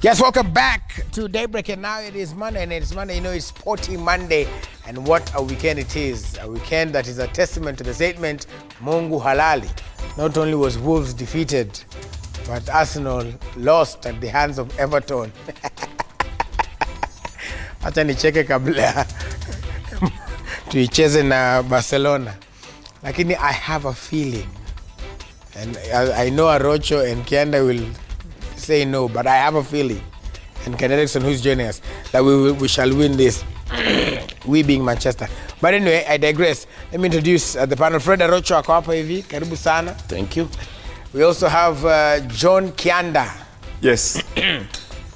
Yes, welcome back to Daybreak, and now it is Monday, and it's Monday, you know, it's Sporty Monday, and what a weekend it is. A weekend that is a testament to the statement, Mungu Halali. Not only was Wolves defeated, but Arsenal lost at the hands of Everton. Acha nicheke kabla tuicheze na Barcelona. Lakini I have a feeling, and I know Arocho and Kianda will say no, but I have a feeling, and Ken Erickson, who's joining us, that we shall win this, we being Manchester. But anyway, I digress. Let me introduce the panel. Fred Arocho ako hapa hivi. Karibu sana. Thank you. We also have John Kianda. Yes.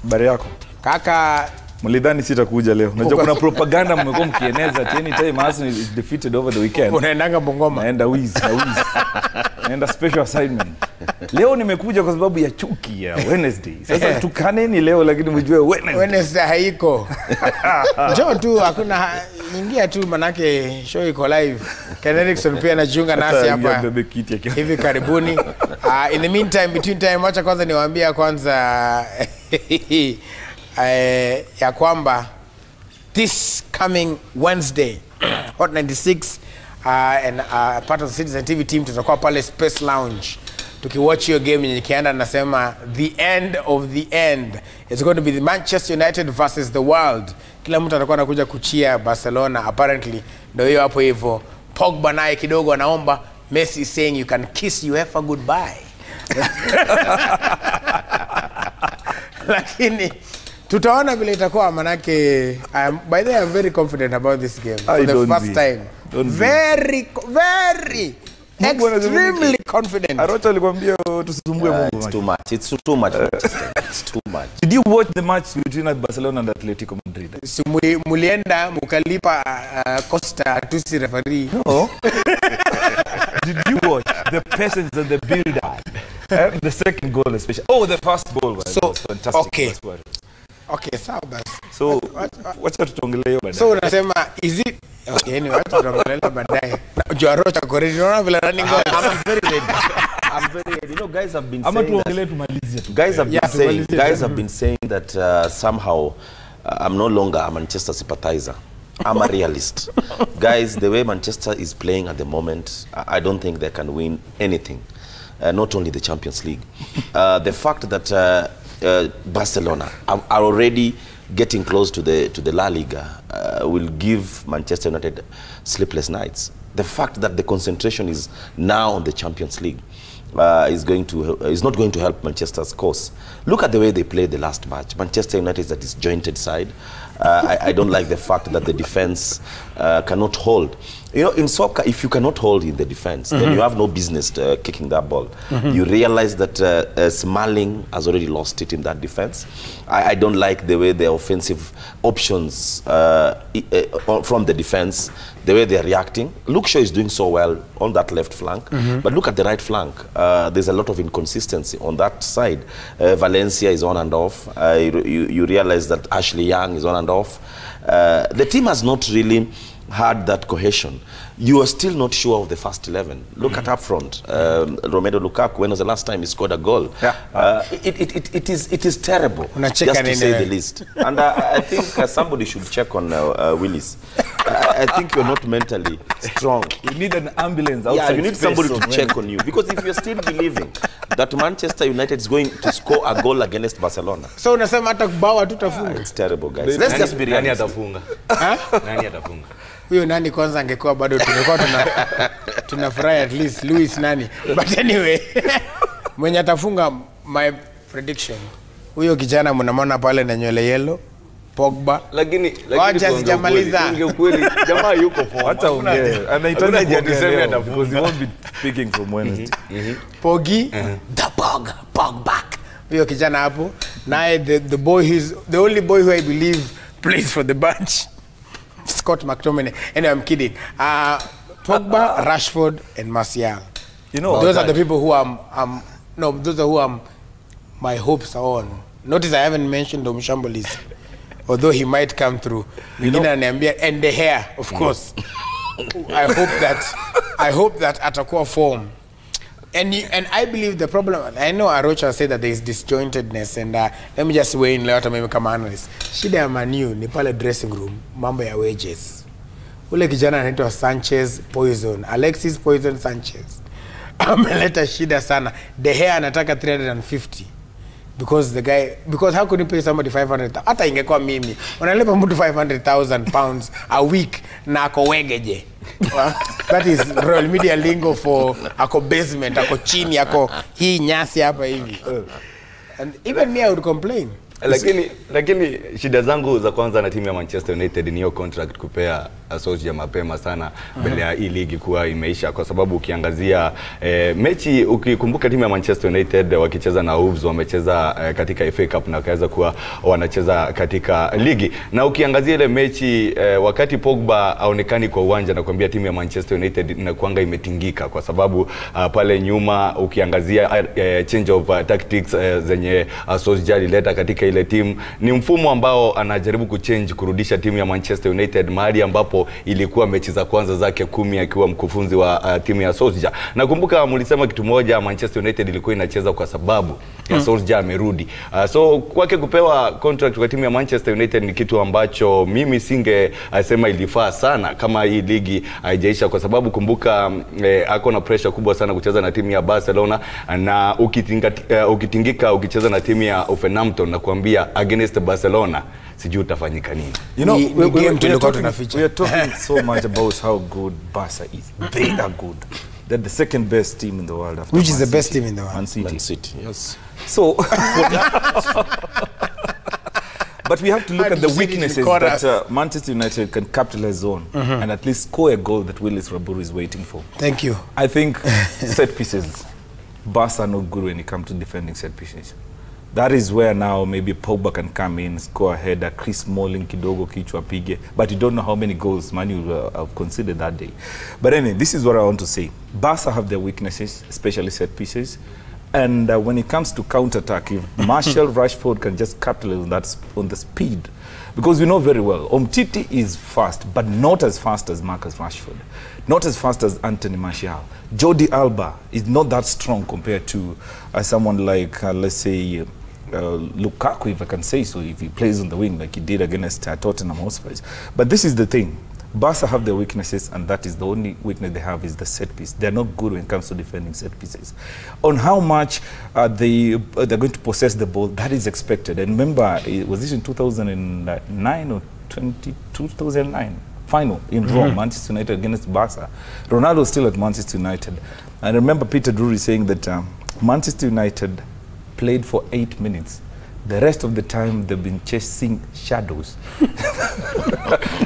Habari yako? Kaka, mlidhani sitakuja leo. Unajua kuna propaganda mmekuwa mkieneza anytime Arsenal is defeated over the weekend. Unaendanga Bungoma. Naenda wizi. Naenda special assignment. Leo nimekuja kwa sababu ya chuki ya Wednesday. Sasa tukaneni leo lakini mjue Wednesday haiko. Njoo tu, hakuna ingia tu, manake show iko live. Ken Erickson pia anajiunga nasi hapa hivi karibuni. In the meantime, between time, wacha kwanza niwaambia kwanza ya kwamba this coming Wednesday, Hot 96 and part of the Citizen TV team tutakuwa pale Space Lounge tukiwatch your game yenye kianda nasema the end of the end. It's going to be the Manchester United versus the world. Kila mtu atakuwa anakuja kuchia Barcelona apparently. Ndio hiyo hapo hivyo. Pogba naye kidogo anaomba, Messi saying you can kiss UEFA goodbye. Lakini tutaona vile itakuwa, manake by the way I'm very confident about this game for the first time. Very extremely confident. Arocha alikwambia tusisumbue Mungu. It's too much. It's too much. It's too much. Did you watch the match between Barcelona and Atletico Madrid? Si mulienda mukalipa Costa tusi referee. No. Did you watch the patience and the build up? The second goal especially. Oh, the first goal was fantastic. Okay. Okay, sawa basi. So, wacha tutongelee hiyo baadaye. So unasema is it okay, anyway, wacha tutongelee baadaye. Arocha correct. Unaona vile running goal. I'm very ready. I'm very ready. You know, guys have been saying guys have been saying that somehow I'm no longer a Manchester sympathizer. I'm a realist. Guys, the way Manchester is playing at the moment, I don't think they can win anything. Not only the Champions League. The fact that Barcelona are already getting close to the La Liga will give Manchester United sleepless nights. The fact that the concentration is now on the Champions League is not going to help Manchester's cause. Look at the way they played the last match. Manchester United is a disjointed side. I don't like the fact that the defense cannot hold. You know, in soccer, if you cannot hold in the defense, then you have no business kicking that ball. You realize that Smalling has already lost it in that defense. I don't like the way the offensive options from the defense, the way they're reacting. Luke Shaw is doing so well on that left flank, but look at the right flank. There's a lot of inconsistency on that side. Valencia is on and off. You realize that Ashley Young is on and off. The team has not really had that cohesion. You are still not sure of the first 11. Look at up front. Romelu Lukaku, when was the last time he scored a goal? Yeah. It is terrible, just to say the least. And I think somebody should check on Willis. I think you're not mentally strong. You need an ambulance outside. Yeah, you need somebody to check on you. Because if you're still believing that Manchester United is going to score a goal against Barcelona. So unasema hata bao tutafunga. It's terrible, guys. Let's just be realistic. Nani atafunga? Nani atafunga? Huyo nani kwanza angekuwa bado tungekuwa tunafurahi at least Luis nani. But anyway, mwenye atafunga, my prediction, huyo kijana mnamwona pale na nywele yellow, Pogba. Lakini wacha sijamaliza. Ukweli jamaa yuko poa. Hata ongea. Anahitaji kuongea because he won't be speaking from Wednesday. Pogi, the Pogba. Huyo kijana hapo. Naye the only boy who I believe plays for the bunch, Scott McTominay. Anyway, I'm kidding. Pogba, Rashford, and Martial. You know, those are the people who those are who my hopes are on. Notice I haven't mentioned Omshambolis, although he might come through. And the hair, of course. I hope that atakuwa form. And I believe the problem, I know Arocho said that there is disjointedness, and let me just weigh in later maybe kama analyst. Shida ya Manu ni pale dressing room, mambo ya wages. Ule kijana anaitwa Sanchez Poison, Alexis Poison Sanchez. Ameleta shida sana. The hair anataka 350. Because how could you pay somebody 500,000? Hata ingekuwa mimi. Unalipa mtu 500,000 pounds a week na ako wegeje. That is Royal Media lingo for ako basement, ako chini, ako hii nyasi hapa hivi. And even me I would complain. Lakini shida zangu za kwanza na timu ya Manchester United ni hiyo contract kupea Solskjaer mapema sana mbele ya hii ligi kuwa imeisha, kwa sababu ukiangazia mechi, ukikumbuka timu ya Manchester United wakicheza na Wolves wamecheza katika FA Cup na wakaweza kuwa wanacheza katika ligi, na ukiangazia ile mechi wakati Pogba aonekani kwa uwanja, na kuambia timu ya Manchester United inakuanga imetingika, kwa sababu pale nyuma ukiangazia change of tactics zenye Solskjaer leta katika ile timu, ni mfumo ambao anajaribu kuchange kurudisha timu ya Manchester United mahali ambapo ilikuwa mechi za kwanza zake 10 akiwa mkufunzi wa timu ya Solskjaer. Nakumbuka mlisema kitu moja, Manchester United ilikuwa inacheza kwa sababu ya Solskjaer amerudi. So kwake kupewa contract kwa timu ya Manchester United ni kitu ambacho mimi singe sema ilifaa sana kama hii ligi haijaisha, kwa sababu kumbuka ako na pressure kubwa sana kucheza na timu ya Barcelona, na ukitingika ukicheza na timu ya Southampton na kuambia against Barcelona sijui utafanyika nini. You know, we are talking so much about how good Barca is. They are good. They're the second best team in the world after Which is the best team in the world? Man City, yes. So but we have to look at the weaknesses that Manchester United can capitalize on and at least score a goal that Willis Raburu is waiting for. Thank you. I think set pieces. Barca are not good when it comes to defending set pieces. That is where now maybe Pogba can come in, score a header, Chris Smalling kidogo kichwa pige, but you don't know how many goals Manu have considered that day. But anyway, this is what I want to say. Barca have their weaknesses, especially set pieces. And when it comes to counter-attack, if Martial Rashford can just capitalize on the speed, because we know very well, Umtiti is fast, but not as fast as Marcus Rashford, not as fast as Anthony Martial. Jordi Alba is not that strong compared to someone like, let's say, Lukaku, if I can say so, if he plays on the wing like he did against Tottenham Hotspur. But this is the thing. Barca have their weaknesses, and that is the only weakness they have is the set piece. They're not good when it comes to defending set pieces. On how much they're going to possess the ball, that is expected. And remember, was this in 2009 or 2009? Final in Rome, Manchester United against Barca. Ronaldo was still at Manchester United. I remember Peter Drury saying that Manchester United played for 8 minutes. The rest of the time, they've been chasing shadows.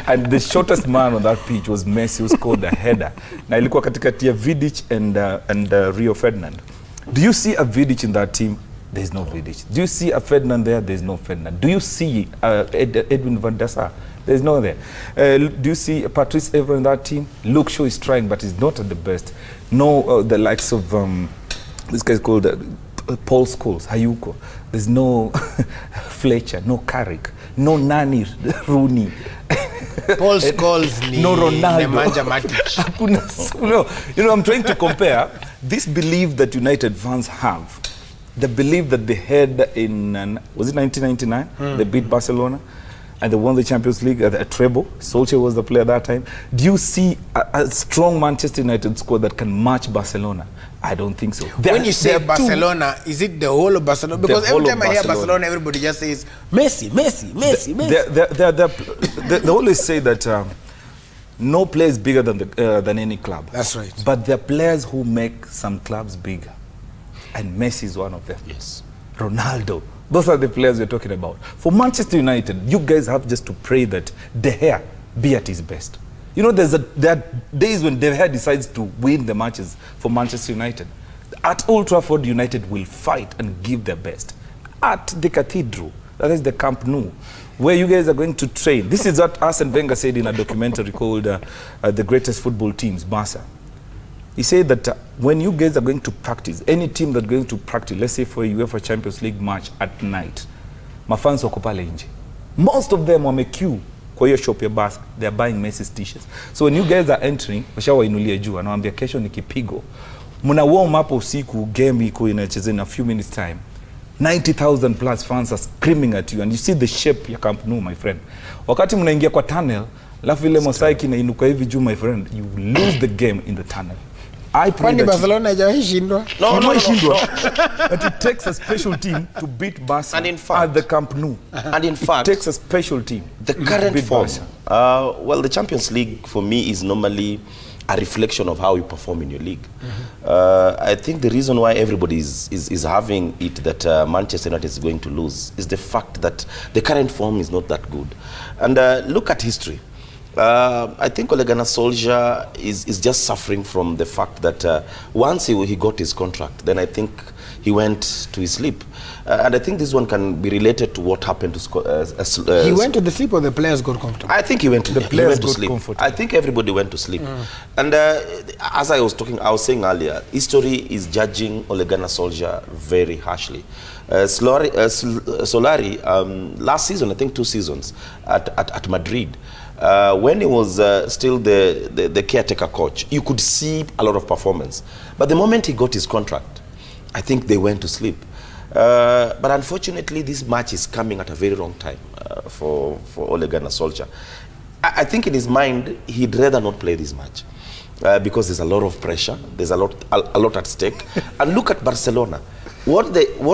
And the shortest man on that pitch was Messi, who scored a header. Na ilikuwa katikati ya Vidic and Rio Ferdinand. Do you see a Vidic in that team? There's no Vidic. Do you see a Ferdinand there? There's no Ferdinand. Do you see Edwin van der Sar? There's no there. Do you see Patrice Evra in that team? Luke Shaw is trying, but he's not at the best. No, the likes of this guy's called Paul Scholes, Hayuko. There's no Fletcher, no Carrick, no Nani, Rooney. Paul Scholes, no Ronaldo. Nemanja Matic. No, you know, I'm trying to compare this belief that United fans have. The belief that they had in, was it 1999? They beat Barcelona and they won the Champions League at a treble. Solskjaer was the player at that time. Do you see a strong Manchester United squad that can match Barcelona? I don't think so. When you say Barcelona, is it the whole of Barcelona? Because every time I hear Barcelona, everybody just says, Messi, Messi, Messi, Messi. They always say that no player is bigger than any club. That's right. But there are players who make some clubs bigger. And Messi is one of them. Yes. Ronaldo. Those are the players we're talking about. For Manchester United, you guys have just to pray that De Gea be at his best. You know, there are days when De Gea decides to win the matches for Manchester United. At Old Trafford, United will fight and give their best. At the Cathedral, that is the Camp Nou, where you guys are going to train. This is what Arsene Wenger said in a documentary called The Greatest Football Teams, Barca. He said that when you guys are going to practice, any team that's going to practice, let's say for a UEFA Champions League match at night, mafans wako pale nje. Most of them wame queue kwa hiyo shop ya Barca. They're buying Messi's t-shirts. So when you guys are entering, washawainulia juu, anawaambia kesho ni kipigo. Muna warm up usiku, game iko inacheza in a few minutes time. 90,000 plus fans are screaming at you and you see the shape ya Camp Nou, my friend. Wakati mnaingia kwa tunnel, alafu ile mosaic inainuka hivi juu, my friend, you lose the game in the tunnel. I pray that Barcelona haijawahi shindwa. No. But it takes a special team to beat Barca at the Camp Nou. And in fact, it takes a special team. The current form, well, the Champions League for me is normally a reflection of how you perform in your league. I think the reason why everybody is having it that Manchester United is going to lose is the fact that the current form is not that good. And look at history. I think Ole Gunner Solskjaer is just suffering from the fact that once he got his contract, then I think he went to his sleep. And I think this one can be related to what happened to... he went to the sleep or the players got comfortable? I think he went to, players went to got sleep. comfortable. I think everybody went to sleep. And as I was saying earlier, history is judging Ole Gunner Solskjaer very harshly. Solari, last season, I think 2 seasons, at Madrid, when he was still the caretaker coach, you could see a lot of performance. But the moment he got his contract, I think they went to sleep. But unfortunately, this match is coming at a very wrong time for Ole Gunner Solskjaer. I think in his mind, he'd rather not play this match because there's a lot of pressure, there's a lot at stake. And look at Barcelona. What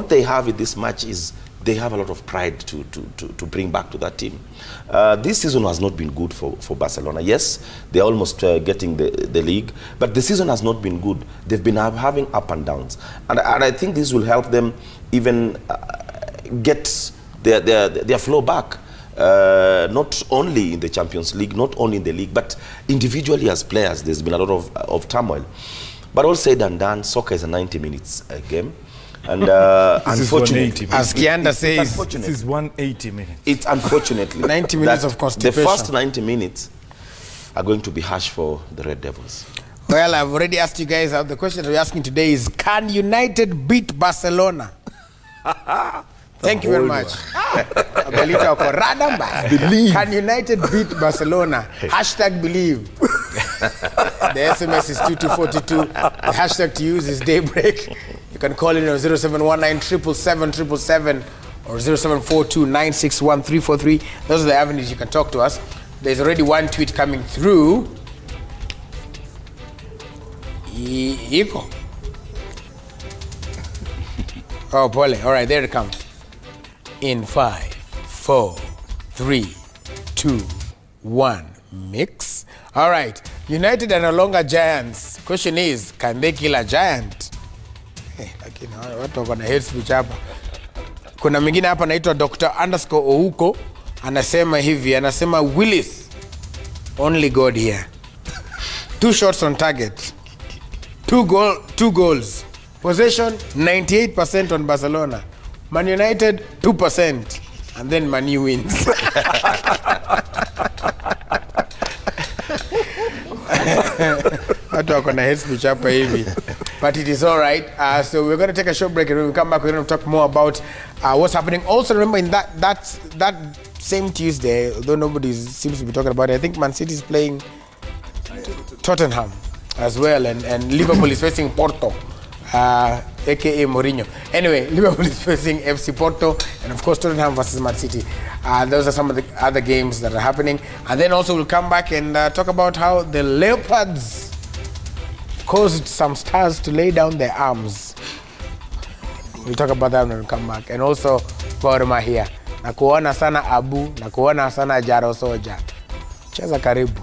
they have in this match is they have a lot of pride to bring back to that team. This season has not been good for Barcelona. Yes, they're almost getting the league, but the season has not been good. They've been having up and downs. And I think this will help them even get their flow back. Not only in the Champions League, not only in the league, but individually as players, there's been a lot of turmoil. But all said and done, soccer is a 90 minutes game. And unfortunately, as Kianda says, this is 180 minutes. It's unfortunately 90 minutes of constipation. The first 90 minutes are going to be harsh for the Red Devils. Well, I've already asked you guys, the question that we're asking today is, can United beat Barcelona? Thank you very much. Believe. Can United beat Barcelona? Hashtag believe. The SMS is 2242. The hashtag to use is daybreak. You can call in on 0719 777 or 0742 961 343. Those are the avenues you can talk to us. There's already one tweet coming through. Iko. Oh, Pole. All right, there it comes. In 5, 4, 3, 2, 1. Mix. All right. United are no longer giants. Question is, can they kill a giant? Lakini watu wako na hate speech hapa. Kuna mwingine hapa anaitwa Dr_Ouko anasema hivi, anasema Willis, only God here. 2 shots on target. 2 goals. Possession 98% on Barcelona. Man United 2%, and then Man U wins. Watu wako na hate speech hapa hivi. But it is all right. So we're going to take a short break, and when we come back, we're going to talk more about what's happening. Also, remember, in that same Tuesday, although nobody seems to be talking about it, I think Man City is playing Tottenham as well, and Liverpool is facing Porto, aka Mourinho. Anyway, Liverpool is facing FC Porto, and of course Tottenham versus Man City. Those are some of the other games that are happening. And then also we'll come back and talk about how the Leopards caused some stars to lay down their arms. We'll talk about that when we come back. And also Gor Mahia. Na kuona sana Abu, na kuona sana Jaro Soja. Cheza karibu.